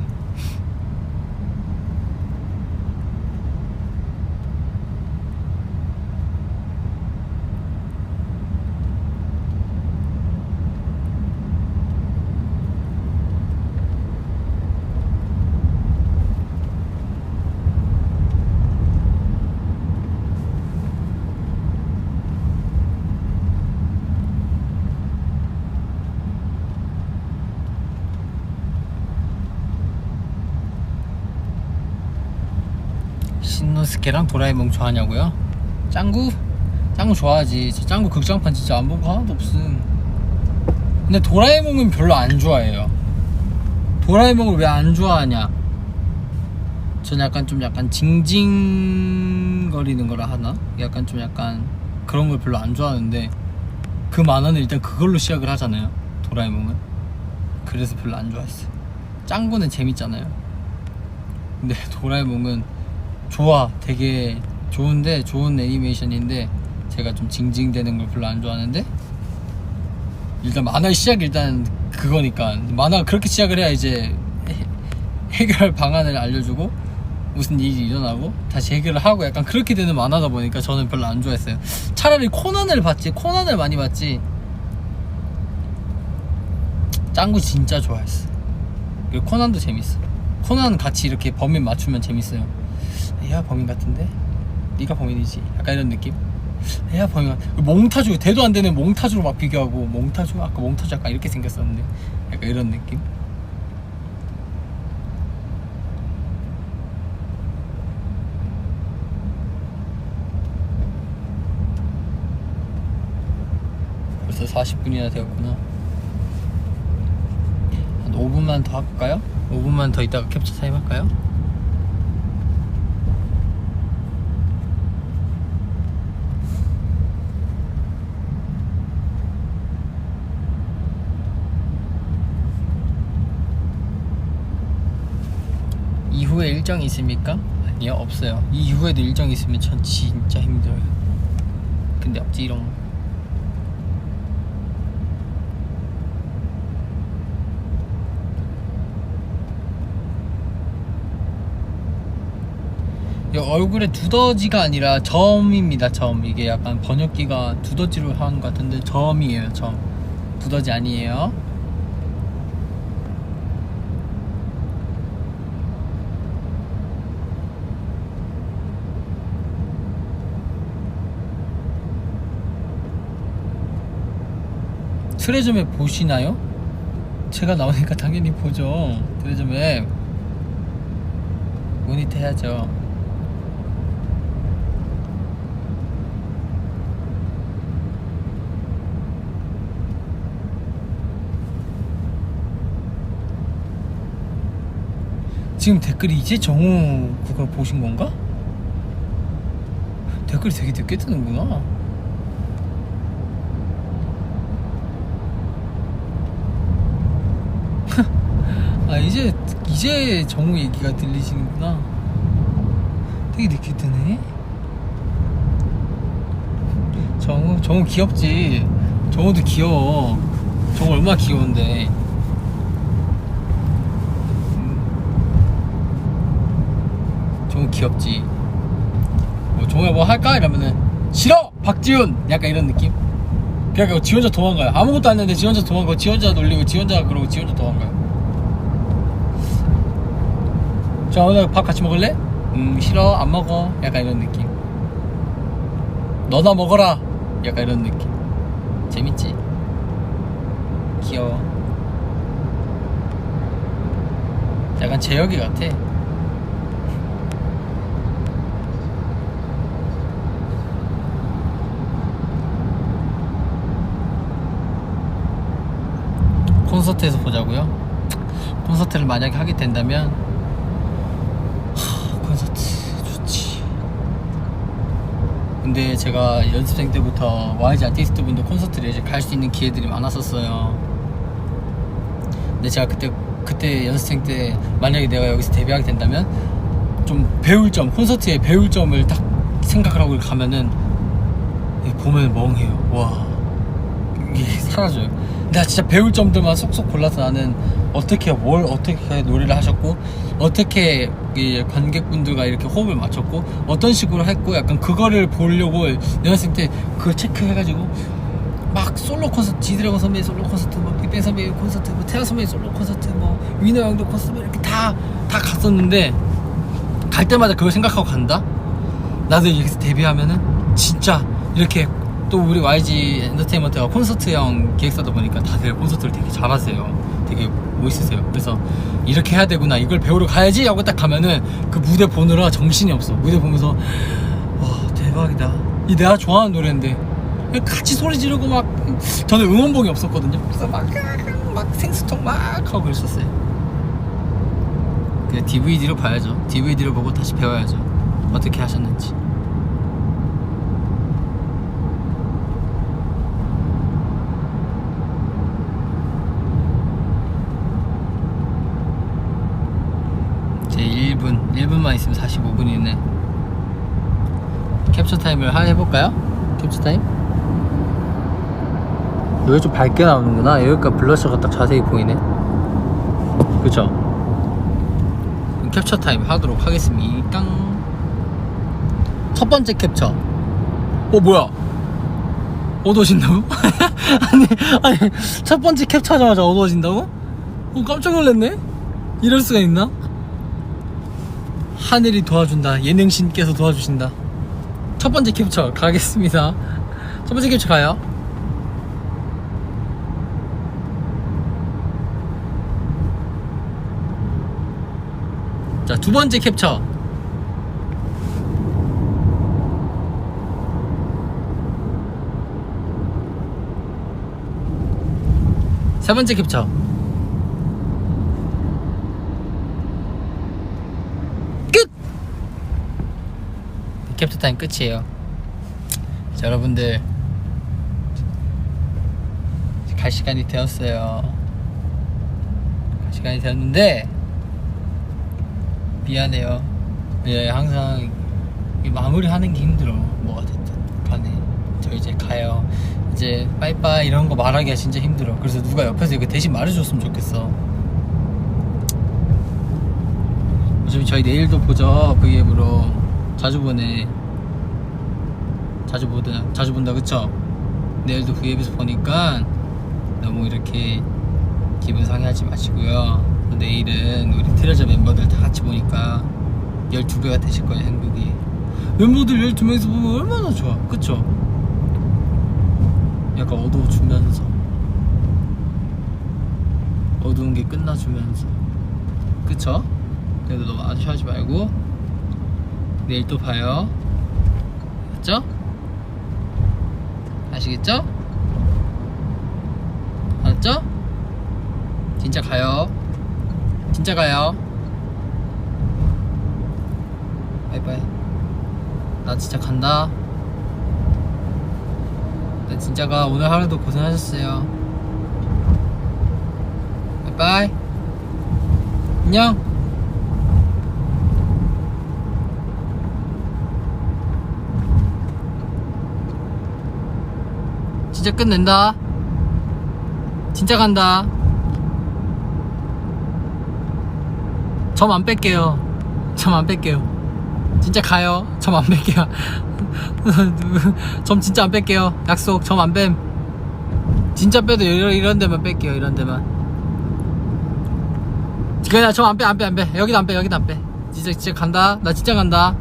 신노스케랑 도라에몽 좋아하냐고요? 짱구 좋아하지. 저 짱구 극장판 진짜 안 본 거 하나도 없음. 근데 도라에몽은 별로 안 좋아해요. 도라에몽을 왜 안 좋아하냐? 전 약간 징징거리는 거라 하나? 약간 그런 걸 별로 안 좋아하는데 그 만화는 일단 그걸로 시작을 하잖아요. 도라에몽은. 그래서 별로 안 좋아했어요. 짱구는 재밌잖아요. 근데 도라에몽은 되게 좋은데 좋은 애니메이션인데 제가 좀 징징대는 걸 별로 안 좋아하는데 일단 만화의 시작이 일단 그거니까 만화가 그렇게 시작을 해야 이제 해결 방안을 알려주고 무슨 일이 일어나고 다시 해결을 하고 약간 그렇게 되는 만화다 보니까 저는 별로 안 좋아했어요. 차라리 코난을 많이 봤지. 짱구 진짜 좋아했어. 그리고 코난도 재밌어. 코난 같이 이렇게 범인 맞추면 재밌어요. 야 범인 같은데? 네가 범인이지. 약간 이런 느낌? 야 범인 같아. 몽타주 대도 안 되는 몽타주로 막 비교하고 아까 몽타주 약간 이렇게 생겼었는데 약간 이런 느낌? 벌써 40분이나 되었구나. 한 5분만 더 할까요? 5분만 더 있다가 캡처 타임 할까요? 이후에 일정이 있습니까? 아니요, 없어요. 이 이후에도 일정이 있으면 전 진짜 힘들어요. 근데 없지롱. 이 얼굴에 두더지가 아니라 점입니다. 점. 이게 약간 번역기가 두더지로 하는 것 같은데 점이에요. 점. 두더지 아니에요. 트레저맵 보시나요? 제가 나오니까 당연히 보죠. 트레저맵 모니터 해야죠. 지금 댓글이 이제 정우 그걸 보신 건가? 댓글이 되게 늦게 뜨는구나. 아 이제 정우 얘기가 들리시는구나. 되게 늦게 뜨네. 정우 귀엽지. 정우도 귀여워. 정우 얼마나 귀여운데. 정우 귀엽지. 뭐 정우야 뭐 할까? 이러면은 싫어! 박지훈! 약간 이런 느낌? 그러니까 지 혼자 도망가요. 아무것도 안 했는데 지 혼자 도망가고 지 혼자 놀리고 지 혼자 그러고 지 혼자 도망가요. 자 오늘 밥 같이 먹을래? 싫어 안 먹어. 약간 이런 느낌. 너나 먹어라. 약간 이런 느낌. 재밌지? 귀여워. 약간 재혁이 같아. 콘서트에서 보자고요? 콘서트를 만약에 하게 된다면 콘서트 좋지. 근데 제가 연습생 때부터 YG 아티스트 분들 콘서트를 이제 갈 수 있는 기회들이 많았었어요. 근데 제가 그때 연습생 때 만약에 내가 여기서 데뷔하게 된다면 좀 배울 점, 콘서트에 배울 점을 딱 생각을 하고 가면은 보면 멍해요. 와 이게 사라져요. 나 진짜 배울 점들만 쏙쏙 골라서 나는 어떻게 노래를 하셨고 어떻게 관객분들과 이렇게 호흡을 맞췄고 어떤 식으로 했고 약간 그거를 보려고 연습생 때 그걸 체크해가지고 막 솔로 콘서트, 지드래곤 선배 솔로 콘서트, 뭐 빅뱅 선배 콘서트, 뭐 태아 선배 솔로 콘서트, 뭐 위너 형도 콘서트 이렇게 다 갔었는데 갈 때마다 그걸 생각하고 간다? 나도 여기서 데뷔하면은 진짜 이렇게 또 우리 YG 엔터테인먼트가 콘서트형 기획사다 보니까 다들 콘서트를 되게 잘하세요. 되게 멋있으세요. 그래서 이렇게 해야 되구나, 이걸 배우러 가야지 하고 딱 가면은 그 무대 보느라 정신이 없어. 무대 보면서 와 대박이다, 이 내가 좋아하는 노래인데 같이 소리 지르고 막. 저는 응원봉이 없었거든요. 그래서 막 생수통 막 하고 그랬었어요. 그 DVD로 봐야죠. DVD로 보고 다시 배워야죠, 어떻게 하셨는지. 제 1분만 있으면 45분이네. 캡처 타임을 해볼까요? 캡처 타임? 여기 좀 밝게 나오는구나. 여기가 블러셔가 딱 자세히 보이네. 그쵸? 그럼 캡처 타임 하도록 하겠습니다. 첫 번째 캡처. 뭐야? 어두워진다고? 아니 첫 번째 캡처하자마자 어두워진다고? 깜짝 놀랐네. 이럴 수가 있나? 하늘이 도와준다. 예능신께서 도와주신다. 첫 번째 캡처 가겠습니다. 첫 번째 캡처 가요. 자, 두 번째 캡처. 세 번째 캡처. 끝! 캡처 타임 끝이에요. 자, 여러분들 갈 시간이 되었어요. 갈 시간이 되었는데 미안해요. 예, 항상 마무리하는 게 힘들어. 뭐가 됐든 간에 저 이제 가요. 이제 빠이빠이 이런 거 말하기가 진짜 힘들어. 그래서 누가 옆에서 이거 대신 말해줬으면 좋겠어. 어차피 저희 내일도 보죠. V앱으로 자주 보네. 자주 본다 그쵸? 내일도 V앱에서 보니까 너무 이렇게 기분 상해하지 마시고요. 내일은 우리 트레저 멤버들 다 같이 보니까 12배가 되실 거예요, 행복이. 멤버들 12명이서 보면 얼마나 좋아, 그쵸? 약간 어두워주면서, 어두운 게 끝나주면서, 그쵸? 그래도 너무 아쉬워하지 말고 내일 또 봐요. 알았죠? 아시겠죠? 알았죠? 진짜 가요. 진짜 가요. 바이바이. 나 진짜 간다. 나 진짜 가. 오늘 하루도 고생하셨어요. 바이바이. 안녕. 진짜 끝낸다. 진짜 간다. 점 안 뺄게요. 점 안 뺄게요. 진짜 가요. 점 안 뺄게요. 점 진짜 안 뺄게요. 약속. 점 안 뺨. 진짜 빼도 이런 데만 뺄게요. 이런 데만. 그냥 점 안 빼. 여기도 안 빼. 여기도 안 빼. 진짜 간다. 나 진짜 간다.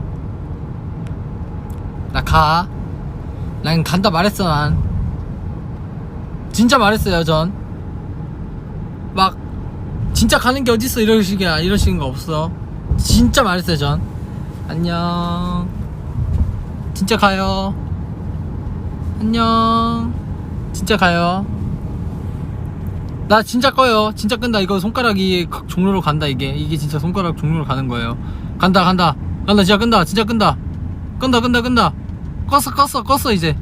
나 가. 난 간다 말했어. 난 진짜 말했어요. 전 막 진짜 가는 게 어딨어. 이러시는 거 없어. 진짜 말했어요. 전 안녕. 진짜 가요. 안녕. 진짜 가요. 나 진짜 꺼요. 진짜 끈다. 이거 손가락이 종로로 간다. 이게 진짜 손가락 종로로 가는 거예요. 간다. 진짜 끈다. 끈다. 껐어 이제.